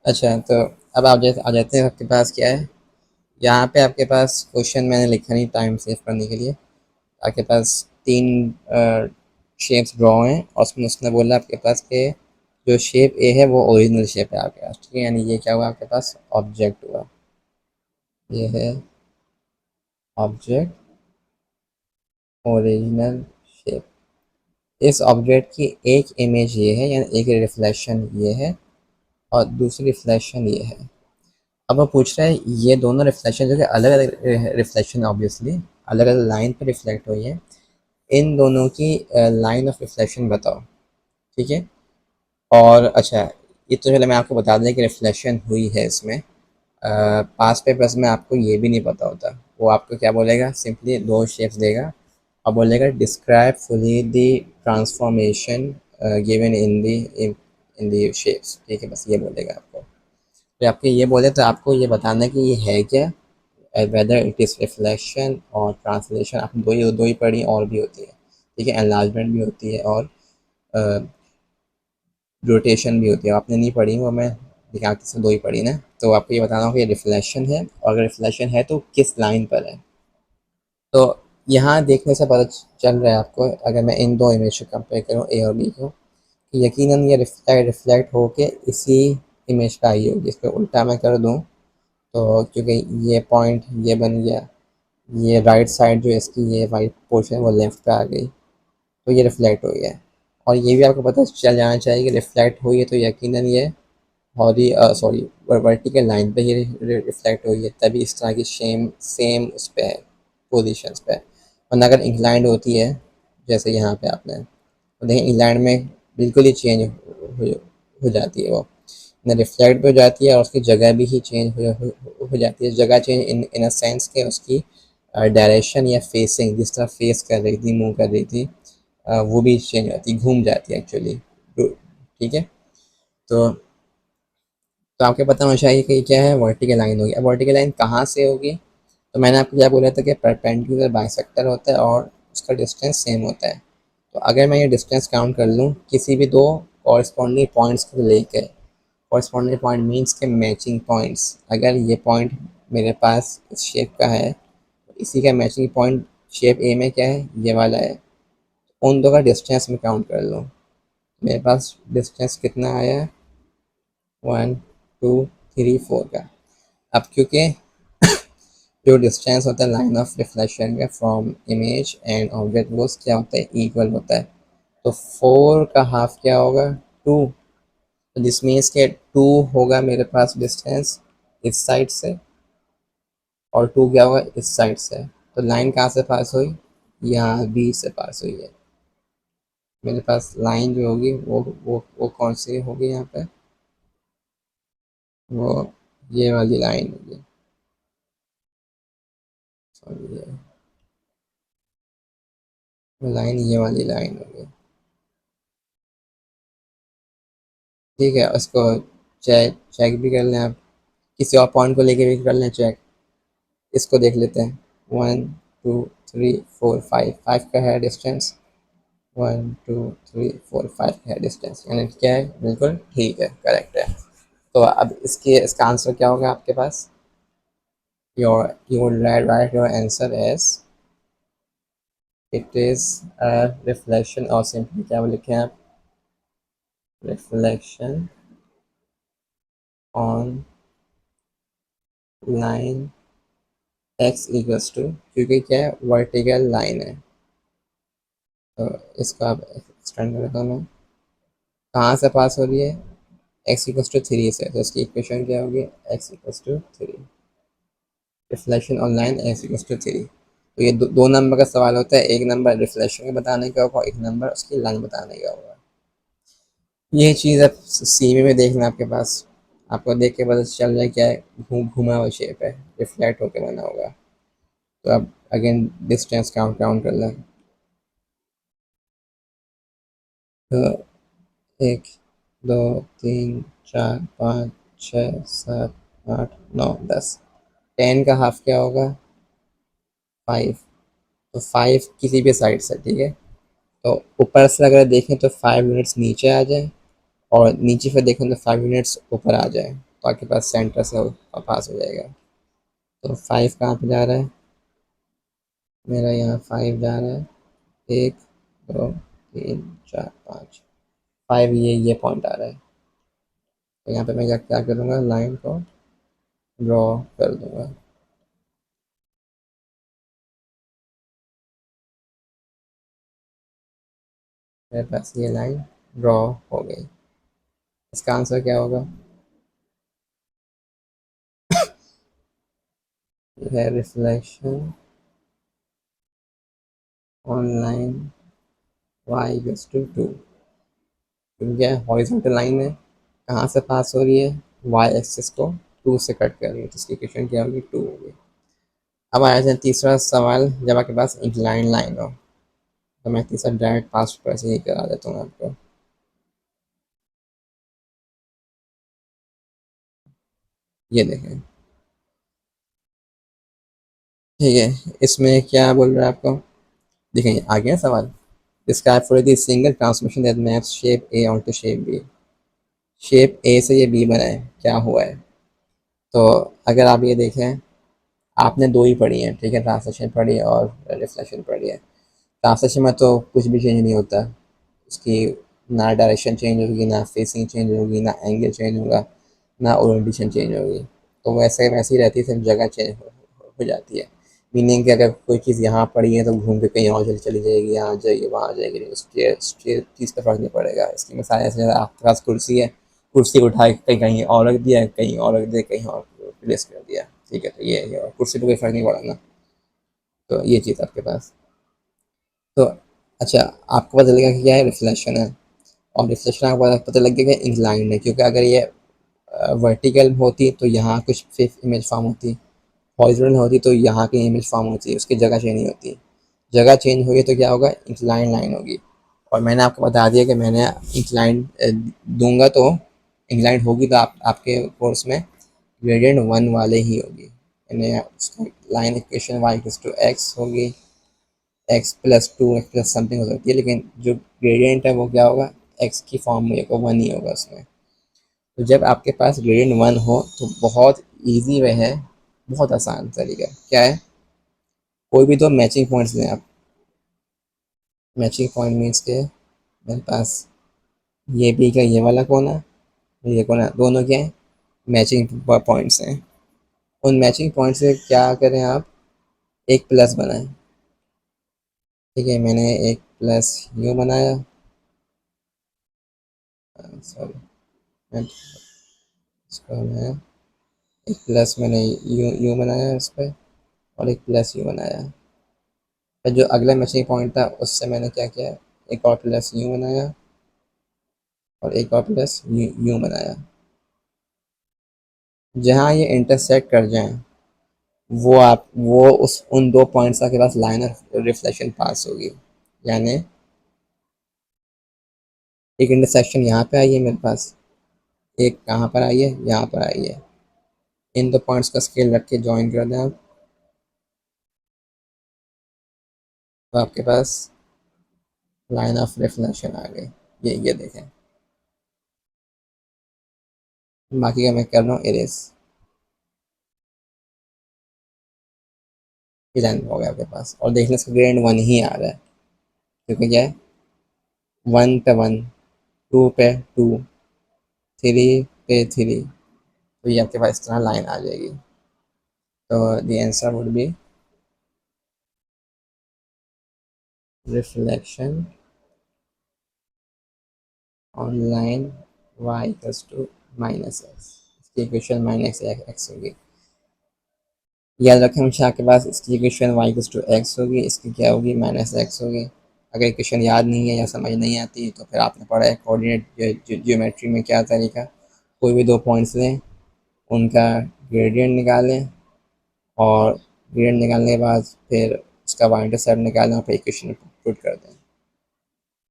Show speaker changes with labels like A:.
A: अच्छा, तो अब आप जैसे आ जाते हैं, आपके पास क्या है, यहाँ पे आपके पास क्वेश्चन मैंने लिखा नहीं टाइम सेव करने के लिए। आपके पास 3 शेप्स ड्रॉ हैं और उसमें उसने बोला आपके पास कि जो शेप ए है वो ओरिजिनल शेप है आपके पास, ठीक है। यानी ये क्या हुआ आपके पास, ऑब्जेक्ट हुआ। ये है ऑब्जेक्ट, ओरिजिनल शेप। इस ऑब्जेक्ट की एक इमेज ये है, यानी एक रिफ्लेक्शन ये है और दूसरी रिफ्लेक्शन ये है। अब वो पूछ रहा है ये दोनों रिफ्लेक्शन जो कि अलग अलग रिफ्लेक्शन, ऑब्वियसली अलग अलग लाइन पर रिफ्लेक्ट हुई है, इन दोनों की लाइन ऑफ रिफ्लेक्शन बताओ, ठीक है। और अच्छा, ये तो चलो मैं आपको बता दें कि रिफ्लेक्शन हुई है इसमें। पास पेपर्स में आपको ये भी नहीं पता होता। वो आपको क्या बोलेगा, सिंपली दो शेप्स देगा और बोलेगा describe fully the transformation given in the shapes, ठीक है। बस ये बोलेगा आपको। तो आपके ये बोले तो आपको ये बताना है कि ये है क्या, वेदर इट इज़ रिफ्लेक्शन और ट्रांसलेशन। आपने दो ही पढ़ी, और भी होती है, ठीक है। एनलार्जमेंट भी होती है और रोटेशन भी होती है, आपने नहीं पढ़ी वो, मैं दिखाती से दो ही पढ़ी ना। तो आपको ये बताना होगा कि ये रिफ्लेक्शन है, और अगर रिफ्लेक्शन है तो किस लाइन पर है। तो यहाँ देखने से पता चल रहा है आपको, अगर मैं इन दो इमेज को कंपेयर करूँ ए और बी को, कि यकीनन ये रिफ्लेक्ट होके इसी इमेज पे आई होगी। इसको उल्टा मैं कर दूँ तो, क्योंकि ये पॉइंट ये बन गया, ये राइट साइड जो इसकी ये वाइट पोर्शन वो लेफ्ट पे आ गई, तो ये रिफ्लेक्ट हो गया। और ये भी आपको पता चल जाना चाहिए कि रिफ्लेक्ट हुई है तो यकीनन ये हॉरी सॉरी वर्टिकल लाइन पे ही रिफ्लेक्ट हुई है, तभी इस तरह की सेम सेम उस पर है, पोजिशंस पे। वरना अगर इंक्लाइंड होती है, जैसे यहाँ पे आपने तो देखें, इंग्लैंड में बिल्कुल ही चेंज हो जाती है वो, ना रिफ्लेक्ट भी हो जाती है और उसकी जगह भी ही चेंज हो जाती है। जगह चेंज इन अ सेंस के उसकी डायरेक्शन या फेसिंग, जिस तरह फेस कर रही थी, मूव कर रही थी, वो भी चेंज हो जाती है, घूम जाती है एक्चुअली, ठीक है। तो आपको पता होना चाहिए कि क्या है, वर्टिकल लाइन होगी। अब वर्टिकल लाइन कहाँ से होगी, तो मैंने आपको क्या बोला था कि परपेंडिकुलर बाइसेक्टर होता है और उसका डिस्टेंस सेम होता है। तो अगर मैं ये डिस्टेंस काउंट कर लूँ किसी भी दो कॉरस्पॉन्डिंग पॉइंट्स को लेकर, कॉरस्पॉन्डिंग पॉइंट मीन्स के मैचिंग पॉइंट्स, अगर ये पॉइंट मेरे पास इस शेप का है तो इसी का मैचिंग पॉइंट शेप ए में क्या है, ये वाला है। उन दो का डिस्टेंस में काउंट कर लूँ, मेरे पास डिस्टेंस कितना आया, 1 2 3 4 का। अब क्योंकि जो डिस्टेंस होता है लाइन ऑफ रिफ्लेक्शन का फ्रॉम इमेज एंड ऑब्जेक्ट, वो क्या होता है, इक्वल होता है। तो 4 का हाफ क्या होगा, 2। तो दिस मीन्स के 2 होगा मेरे पास डिस्टेंस इस साइड से, और 2 क्या होगा इस साइड से। तो लाइन कहाँ से पास हुई, यहाँ बी से पास हुई है। मेरे पास लाइन जो होगी वो कौन सी होगी यहाँ पे, वो ये वाली लाइन होगी, सॉरी ये लाइन, ये वाली लाइन होगी, ठीक है। उसको चेक चेक भी कर लें आप, किसी और पॉइंट को लेके भी कर लें चेक। इसको देख लेते हैं, 1 2 3 4 5, 5 का है डिस्टेंस, 1 2 3 4 5 का है डिस्टेंस, यानी क्या है, बिल्कुल ठीक है, करेक्ट है। तो अब इसका आंसर क्या होगा आपके पास, you're right your answer is, it is reflection, और सिंपली क्या लिखें आप, reflection on line x equals to, क्योंकि क्या है, वर्टिकल लाइन है। तो इसको आप एक्सटेंड करता हूँ मैं, कहाँ से पास हो रही है, एक्स इक्वल्स टू 3 से, तो इसकी इक्वेशन क्या होगी, x equals to 3, reflection on line x equals to 3। तो ये दो नंबर का सवाल होता है, एक नंबर रिफ्लेक्शन का बताने का होगा, एक नंबर उसकी लाइन बताने का होगा। ये चीज़ अब सीवी में देखना आपके पास, आपको देख के पता चल रहा है क्या है, घुमा हुआ शेप है, रिफ्लेक्ट होकर बना होगा। तो अब अगेन डिस्टेंस काउंट काउंट कर लें, तो 1 2 3 4 5 6 7 8 9 10, 10 का हाफ क्या होगा, 5। तो 5 किसी भी साइड से, ठीक है। तो ऊपर से अगर देखें तो 5 यूनिट्स नीचे आ जाए, और नीचे से देखें तो 5 यूनिट्स ऊपर आ जाए, तो आपके पास सेंटर से पास हो जाएगा। तो 5 कहाँ पे जा रहा है, मेरा यहाँ 5 जा रहा है, 1 2 3 4 5, 5 ये पॉइंट आ रहा है। तो यहाँ पे मैं क्या क्या करूँगा, लाइन को ड्रॉ कर दूँगा। मेरे पास ये लाइन ड्रॉ हो गई। इसका आंसर क्या होगा, ये है reflection on line y equals to 2। क्योंकि हॉरिजॉन्टल लाइन है, कहाँ से पास हो रही है, y एक्सिस को 2 से कट कर रही है, तो इसकी इक्वेशन क्या होगी, 2 होगी। अब आया जाए तीसरा सवाल, जब आपके पास इंक्लाइन लाइन हो, तो मैं तीसरा डायरेक्ट पास पर से ही करा देता हूँ आपको। ये देखें, ठीक है, इसमें क्या बोल रहा है आपको, देखें आ गया सवाल। Describe for the single transmission that maps shape A onto shape B. Shape A से ये बी बना है, क्या हुआ है। तो अगर आप ये देखें, आपने दो ही पढ़ी हैं, ठीक है, ट्रांसलेशन पढ़ी है और रिफ्लेक्शन पढ़ी है। ट्रांसलेशन में तो कुछ भी चेंज नहीं होता, उसकी ना डायरेक्शन चेंज होगी, ना फेसिंग चेंज होगी, ना एंगल चेंज होगा, ना ओरिएंटेशन चेंज होगी। तो वैसे वैसे ही रहती है, सिर्फ जगह चेंज हो जाती है। मीनिंग कि अगर कोई चीज़ यहाँ पड़ी है तो घूम के कहीं और चली जाएगी, यहाँ आ जाएगी, वहाँ आ जाएगी, उसके चीज़ का फर्क नहीं पड़ेगा। इसकी मिसाल ऐसे, आपके पास कुर्सी है, कुर्सी को उठा के कहीं कहीं और रख दिया, कहीं और रख दिया, कहीं और प्लेस कर दिया, ठीक है, तो ये है, और कुर्सी पर कोई फर्क नहीं पड़ा ना। तो ये चीज़ आपके पास। तो अच्छा, आपको पता लगेगा कि क्या है, रिफ्लेक्शन है। और रिफ्लेक्शन आपको पता लग गया कि इंक्लाइंड है, क्योंकि अगर ये वर्टिकल होती तो यहाँ कुछ फिक्स इमेज फॉर्म होती, हॉरिजॉन्टल होती तो यहाँ की इमेज फॉर्म होती, उसकी जगह चेंज नहीं होती। जगह चेंज हुई तो क्या होगा, इंक्लाइन लाइन होगी। और मैंने आपको बता दिया कि मैंने इंक्लाइन दूंगा तो इंक्लाइन होगी, तो आपके कोर्स में ग्रेडियंट 1 वाले ही होगी, यानी उसका line equation y equals to x होगी, x plus 2 x plus something हो सकती है, लेकिन जो ग्रेडियंट है वो क्या होगा, x की फॉर्म में होगा, 1 ही होगा उसमें। तो जब आपके पास ग्रेडियंट 1 हो तो बहुत ईजी वे है, बहुत आसान तरीका क्या है, कोई भी दो मैचिंग पॉइंट्स लें आप। मैचिंग पॉइंट मीन्स के मेरे पास ये बी का ये वाला कोना, ये कोना, दोनों क्या है, मैचिंग पॉइंट्स हैं। उन मैचिंग पॉइंट से क्या करें आप, एक प्लस बनाएं, ठीक है, मैंने एक प्लस यू बनाया, सॉरी, मैं इसको मैं एक प्लस मैंने यू बनाया इस पर, और एक प्लस यू बनाया। फिर जो अगला मैचिंग पॉइंट था उससे मैंने क्या किया, एक और प्लस यू बनाया और एक और प्लस यू बनाया। जहाँ ये इंटरसेक्ट कर जाएं, वो उस उन दो पॉइंट्स के पास लाइन ऑफ रिफ्लेक्शन पास होगी। यानी एक इंटरसेक्शन यहाँ पे आई है मेरे पास, एक कहाँ पर आई है, यहाँ पर आई है। इन दो पॉइंट्स का स्केल रख के ज्वाइन कर दें आप, तो आपके पास लाइन ऑफ रिफ्लेक्शन आ गई। ये देखें, बाकी का मैं कर रहा हूँ इरेज। ये लाइन हो गया आपके पास, और देखने से ग्रेड 1 ही आ रहा है, क्योंकि क्या है, 1 पे 1, 2 पे 2, 3 पे 3, तो ये आपके पास इस तरह लाइन आ जाएगी। तो the answer would be reflection on line y equals to minus x. इसकी इक्वेशन माइनस एक्स होगी। याद रखें हमेशा आपके पास इसकी equation y equals to x होगी, इसकी क्या होगी, माइनस एक्स होगी। अगर इक्वेशन याद नहीं है या समझ नहीं आती तो फिर आपने पढ़ा है कोऑर्डिनेट ज्योमेट्री में क्या तरीका, कोई भी दो पॉइंट्स लें, उनका ग्रेडियंट निकालें, और ग्रेडियंट निकालने के बाद फिर उसका y इंटरसेप्ट निकालें और फिर इक्वेशन पुट कर दें।